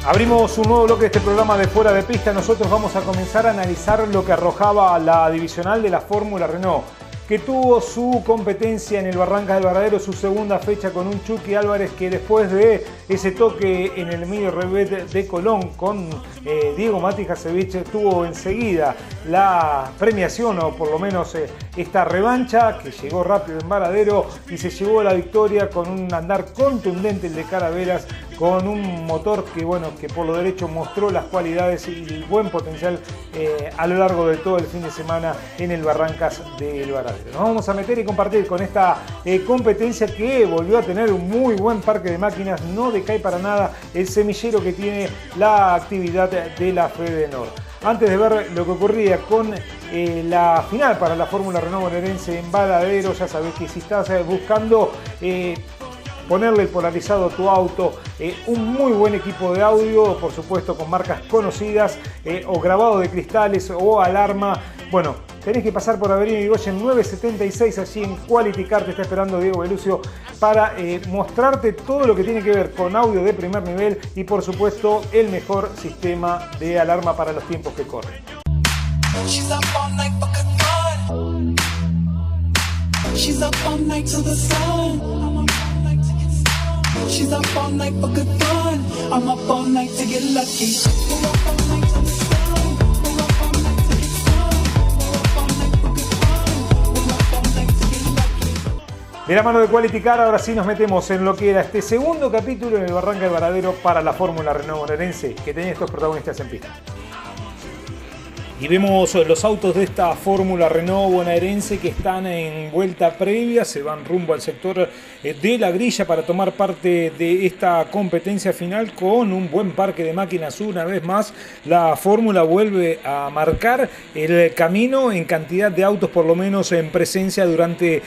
Abrimos un nuevo bloque de este programa de Fuera de Pista. Nosotros vamos a comenzar a analizar lo que arrojaba la divisional de la Fórmula Renault, que tuvo su competencia en el Barrancas del Varadero, su segunda fecha con un Chucky Álvarez que después de ese toque en el medio revés de Colón con Diego Mati Jasevich tuvo enseguida la premiación, o por lo menos esta revancha, que llegó rápido en Varadero y se llevó la victoria con un andar contundente el de Caraveras, con un motor que, bueno, que por lo derecho mostró las cualidades y el buen potencial a lo largo de todo el fin de semana en el Barrancas del Varadero. Nos vamos a meter y compartir con esta competencia que volvió a tener un muy buen parque de máquinas. No decae para nada el semillero que tiene la actividad de la Fedenor. Antes de ver lo que ocurría con la final para la Fórmula Renault bonaerense en Varadero, ya sabés que si estás buscando ponerle el polarizado a tu auto, un muy buen equipo de audio, por supuesto con marcas conocidas, o grabado de cristales o alarma, bueno, tenés que pasar por Avenida Irigoyen 976, allí en Quality Car. Te está esperando Diego Belucio para mostrarte todo lo que tiene que ver con audio de primer nivel y, por supuesto, el mejor sistema de alarma para los tiempos que corren. She's up all night for good fun. I'm up all night to get lucky. De la mano de Quality Car, ahora sí nos metemos en lo que era este segundo capítulo en el Barranca del Varadero para la Fórmula Renault bonaerense, que tenía estos protagonistas en pista. Y vemos los autos de esta Fórmula Renault bonaerense que están en vuelta previa, se van rumbo al sector de la grilla para tomar parte de esta competencia final con un buen parque de máquinas. Una vez más, la Fórmula vuelve a marcar el camino en cantidad de autos, por lo menos en presencia durante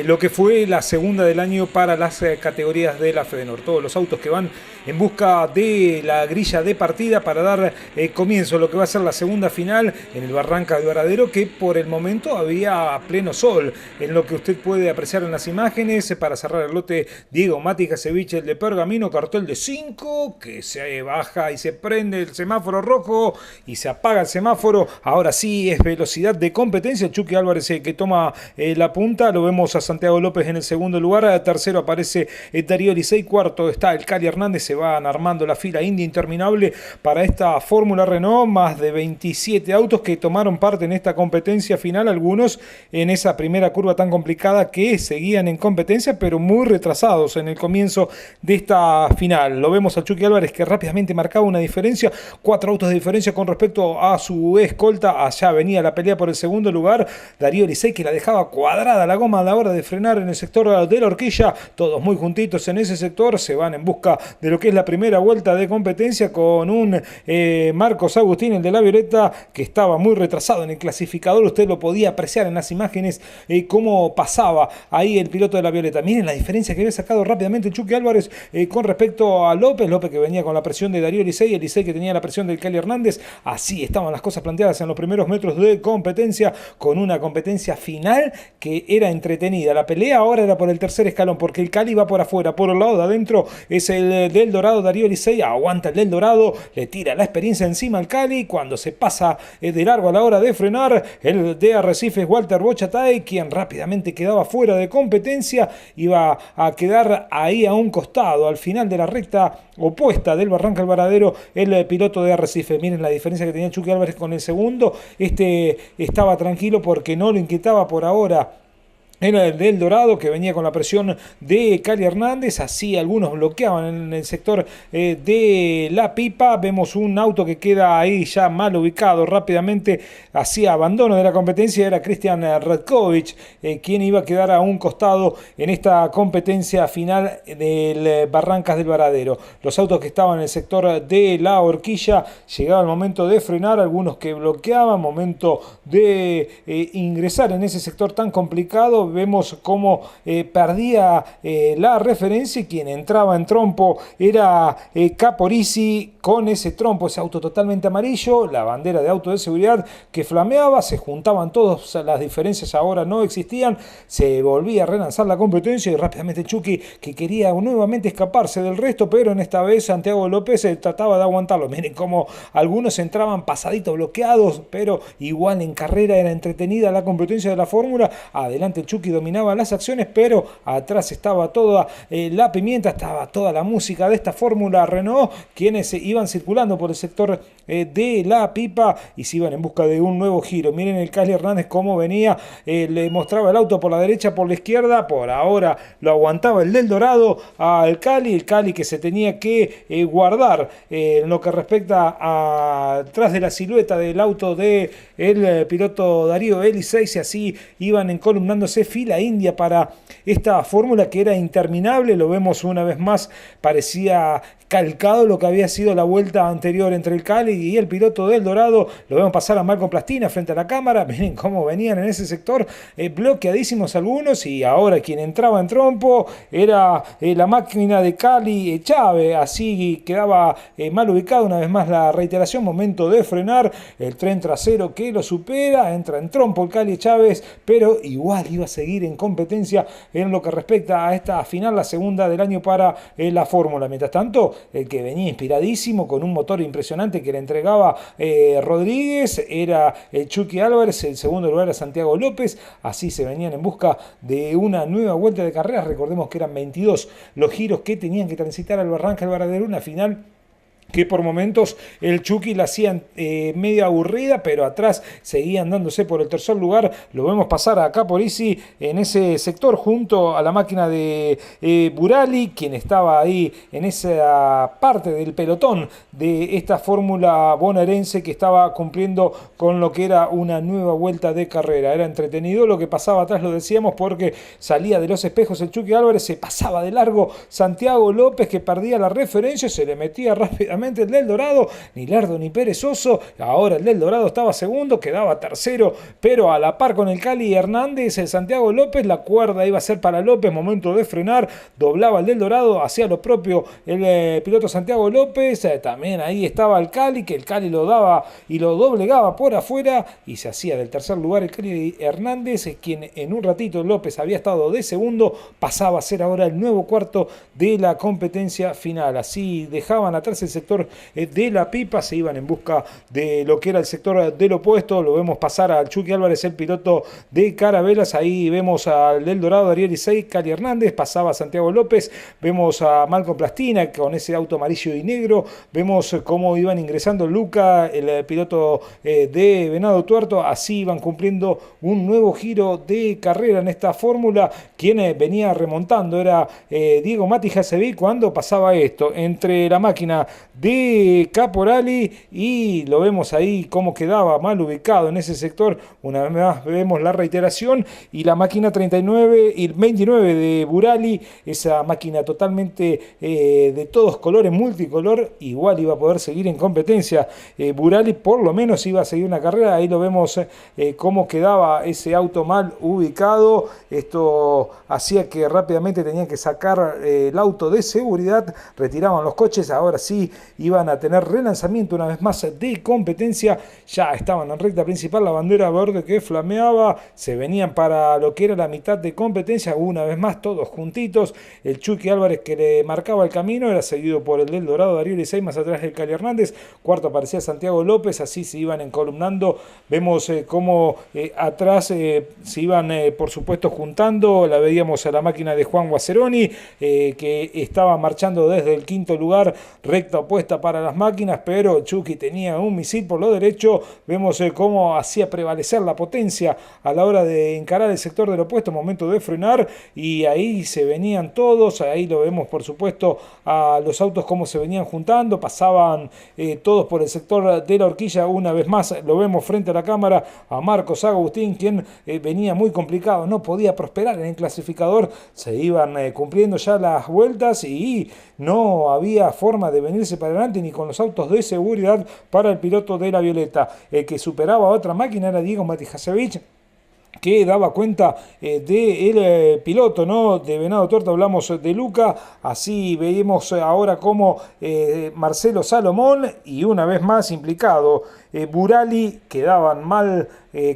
lo que fue la segunda del año para las categorías de la Fedenor. Todos los autos que van en busca de la grilla de partida para dar comienzo a lo que va a ser la segunda final en el Barranca de Varadero, que por el momento había pleno sol, en lo que usted puede apreciar en las imágenes. Para cerrar el lote, Diego Mati Jasevich, el de Pergamino, cartel de 5, que se baja y se prende el semáforo rojo y se apaga el semáforo. Ahora sí es velocidad de competencia. El Chucky Álvarez que toma la punta, lo vemos a Santiago López en el segundo lugar, tercero aparece Darío Licey, cuarto está el Cali Hernández. Se van armando la fila india interminable para esta Fórmula Renault, más de 27 autos que tomaron parte en esta competencia final, algunos en esa primera curva tan complicada que seguían en competencia, pero muy retrasados en el comienzo de esta final. Lo vemos al Chucky Álvarez que rápidamente marcaba una diferencia, 4 autos de diferencia con respecto a su escolta. Allá venía la pelea por el segundo lugar, Darío Licey, que la dejaba cuadrada la goma a la hora de frenar en el sector de la horquilla. Todos muy juntitos en ese sector, se van en busca de lo que es la primera vuelta de competencia con un Marcos Agustín, el de la Violeta, que estaba muy retrasado en el clasificador. Usted lo podía apreciar en las imágenes cómo pasaba ahí el piloto de la Violeta. Miren la diferencia que había sacado rápidamente el Chucky Álvarez con respecto a López que venía con la presión de Darío Licey, el Licey que tenía la presión del Cali Hernández. Así estaban las cosas planteadas en los primeros metros de competencia, con una competencia final que era entretenida. La pelea ahora era por el tercer escalón, porque el Cali va por afuera, por el lado de adentro es el del Dorado. Darío Licey aguanta el del Dorado, le tira la experiencia encima al Cali. Cuando se pasa de largo a la hora de frenar, el de Arrecifes, Walter Bochatay, quien rápidamente quedaba fuera de competencia, iba a quedar ahí a un costado al final de la recta opuesta del Barranca del Varadero el piloto de Arrecife. Miren la diferencia que tenía Chucky Álvarez con el segundo. Estaba tranquilo porque no lo inquietaba por ahora Era el del Dorado, que venía con la presión de Cali Hernández. Así algunos bloqueaban en el sector de la pipa. Vemos un auto que queda ahí ya mal ubicado. Rápidamente hacía abandono de la competencia. Era Cristian Radkovic, quien iba a quedar a un costado en esta competencia final del Barrancas del Varadero. Los autos que estaban en el sector de la horquilla, llegaba el momento de frenar. Algunos que bloqueaban, momento de ingresar en ese sector tan complicado. lado vemos cómo perdía la referencia y quien entraba en trompo era Caporisi con ese trompo, ese auto totalmente amarillo, la bandera de auto de seguridad que flameaba, se juntaban todos, las diferencias ahora no existían, se volvía a relanzar la competencia y rápidamente Chucky, que quería nuevamente escaparse del resto, pero en esta vez Santiago López trataba de aguantarlo. Miren cómo algunos entraban pasaditos bloqueados, pero igual en carrera era entretenida la competencia de la fórmula. Adelante Chucky dominaba las acciones, pero atrás estaba toda la pimienta, estaba toda la música de esta fórmula Renault, quienes iban circulando por el sector de la pipa y se iban en busca de un nuevo giro. Miren el Cali Hernández cómo venía, le mostraba el auto por la derecha, por la izquierda, por ahora lo aguantaba el del Dorado al Cali, el Cali que se tenía que guardar en lo que respecta a atrás de la silueta del auto de el piloto Darío Eliseix, y así iban encolumnándose fila india para esta fórmula que era interminable. Lo vemos una vez más, parecía calcado lo que había sido la vuelta anterior entre el Cali y el piloto del Dorado. Lo vemos pasar a Malcolm Plastina frente a la cámara. Miren cómo venían en ese sector, bloqueadísimos algunos, y ahora quien entraba en trompo era la máquina de Cali Chávez. Así quedaba mal ubicado una vez más la reiteración, momento de frenar, el tren trasero que lo supera, entra en trompo el Cali Chávez, pero igual iba a seguir en competencia en lo que respecta a esta final, la segunda del año para la fórmula. Mientras tanto, el que venía inspiradísimo con un motor impresionante que le entregaba Rodríguez era el Chucky Álvarez, el segundo lugar a Santiago López. Así se venían en busca de una nueva vuelta de carreras. Recordemos que eran 22 los giros que tenían que transitar al Barranca del Varadero, una final que por momentos el Chucky la hacían medio aburrida, pero atrás seguían dándose por el tercer lugar. Lo vemos pasar a Caporisi en ese sector junto a la máquina de Burali, quien estaba ahí en esa parte del pelotón de esta fórmula bonaerense que estaba cumpliendo con lo que era una nueva vuelta de carrera. Era entretenido lo que pasaba atrás, lo decíamos, porque salía de los espejos el Chucky Álvarez, se pasaba de largo Santiago López, que perdía la referencia, se le metía rápidamente el del Dorado, ni Lerdo ni perezoso. Ahora el del Dorado estaba segundo, quedaba tercero, pero a la par con el Cali Hernández, el Santiago López. La cuerda iba a ser para López, momento de frenar, doblaba el del Dorado, hacía lo propio el piloto Santiago López. También ahí estaba el Cali, que el Cali lo daba y lo doblegaba por afuera, y se hacía del tercer lugar el Cali Hernández, quien en un ratito López había estado de segundo, pasaba a ser ahora el nuevo cuarto de la competencia final. Así dejaban atrás el sector de la pipa, se iban en busca de lo que era el sector del opuesto. Lo vemos pasar al Chucky Álvarez, el piloto de Carabelas. Ahí vemos al del Dorado, Darío Eliseix, Cali Hernández, pasaba a Santiago López, vemos a Malcolm Plastina con ese auto amarillo y negro, vemos cómo iban ingresando Luca, el piloto de Venado Tuerto. Así iban cumpliendo un nuevo giro de carrera en esta fórmula. Quien venía remontando era Diego Mati Jaceví cuando pasaba esto entre la máquina de Caporali, y lo vemos ahí cómo quedaba mal ubicado en ese sector. Una vez más vemos la reiteración, y la máquina 39 y 29 de Burali, esa máquina totalmente de todos colores, multicolor, igual iba a poder seguir en competencia. Burali por lo menos iba a seguir una carrera. Ahí lo vemos cómo quedaba ese auto mal ubicado. Esto hacía que rápidamente tenían que sacar el auto de seguridad, retiraban los coches. Ahora sí iban a tener relanzamiento una vez más de competencia. Ya estaban en recta principal, la bandera verde que flameaba, se venían para lo que era la mitad de competencia, una vez más todos juntitos. El Chucky Álvarez, que le marcaba el camino, era seguido por el del Dorado, Darío Eliseix, más atrás el Cali Hernández, cuarto aparecía Santiago López. Así se iban encolumnando. Vemos cómo atrás se iban por supuesto juntando. La veíamos a la máquina de Juan Guaceroni, que estaba marchando desde el quinto lugar, recta opuesta para las máquinas, pero Chucky tenía un misil por lo derecho. Vemos cómo hacía prevalecer la potencia a la hora de encarar el sector del opuesto, momento de frenar, y ahí se venían todos. Ahí lo vemos por supuesto a los autos cómo se venían juntando, pasaban todos por el sector de la horquilla. Una vez más lo vemos frente a la cámara a Marcos Agustín, quien venía muy complicado, no podía prosperar en el clasificador. Se iban cumpliendo ya las vueltas y no había forma de venirse para adelante ni con los autos de seguridad para el piloto de la Violeta. El que superaba a otra máquina era Diego Matijasevich, que daba cuenta del piloto, ¿no? De Venado Tuerto hablamos de Luca, así veíamos ahora como Marcelo Salomón y una vez más implicado Burali, quedaban mal,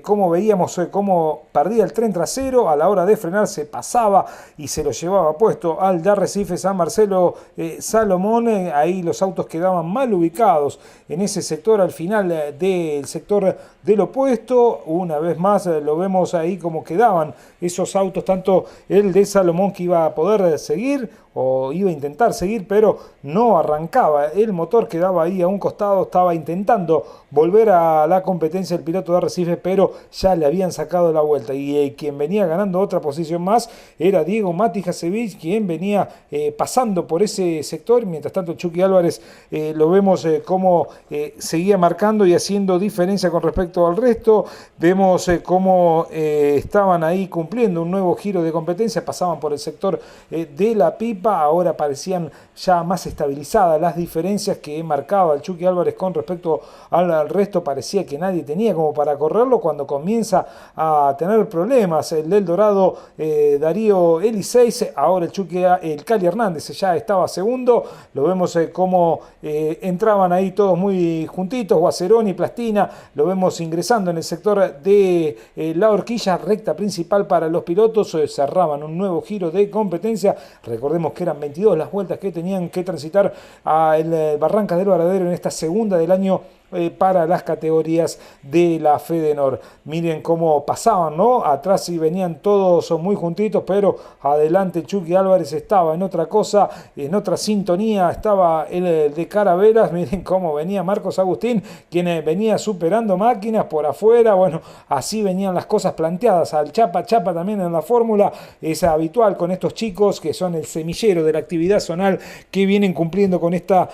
como veíamos cómo perdía el tren trasero, a la hora de frenar se pasaba y se lo llevaba puesto al de Arrecifes a Marcelo Salomón, ahí los autos quedaban mal ubicados en ese sector al final del sector del opuesto, una vez más lo vemos ahí como quedaban esos autos, tanto el de Salomón que iba a poder seguir o iba a intentar seguir, pero no arrancaba, el motor quedaba ahí a un costado, estaba intentando volver a la competencia el piloto de Arrecife, pero ya le habían sacado la vuelta, y quien venía ganando otra posición más era Diego Mati Jasevich, quien venía pasando por ese sector, mientras tanto Chucky Álvarez lo vemos como seguía marcando y haciendo diferencia con respecto al resto, vemos cómo estaban ahí cumpliendo un nuevo giro de competencia, pasaban por el sector de la pipa, ahora parecían ya más estabilizadas las diferencias que marcaba el Chucky Álvarez con respecto al resto, parecía que nadie tenía como para correrlo cuando comienza a tener problemas el del Dorado Darío Eliseis, ahora el Cali Hernández ya estaba segundo, lo vemos como entraban ahí todos muy juntitos, Guacerón y Plastina, lo vemos ingresando en el sector de la horquilla, recta principal para los pilotos, cerraban un nuevo giro de competencia, recordemos que eran 22 las vueltas que tenían que transitar a el Barrancas del Varadero en esta segunda del año para las categorías de la Fedenor. Miren cómo pasaban, ¿no? Atrás sí venían todos muy juntitos, pero adelante Chucky Álvarez estaba en otra cosa, en otra sintonía, estaba el de Caraveras, miren cómo venía Marcos Agustín, quien venía superando máquinas por afuera, bueno, así venían las cosas planteadas, al Chapa también en la fórmula, es habitual con estos chicos que son el semillero de la actividad zonal, que vienen cumpliendo con esta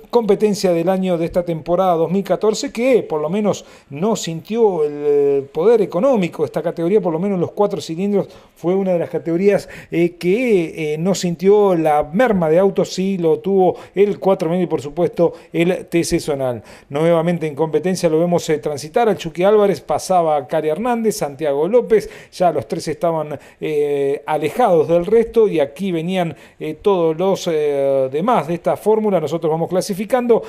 competencia del año de esta temporada 2014, que por lo menos no sintió el poder económico. Esta categoría, por lo menos los 4 cilindros, fue una de las categorías que no sintió la merma de autos, sí lo tuvo el 4000 y por supuesto el TC Zonal. Nuevamente en competencia lo vemos transitar al Chucky Álvarez, pasaba a Cari Hernández, Santiago López, ya los tres estaban alejados del resto y aquí venían todos los demás de esta fórmula. Nosotros vamos clasificando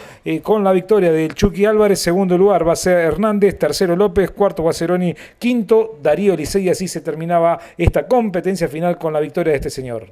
con la victoria del Chucky Álvarez, segundo lugar va a ser Hernández, tercero López, cuarto Guaceroni, quinto Darío Licey, y así se terminaba esta competencia final con la victoria de este señor.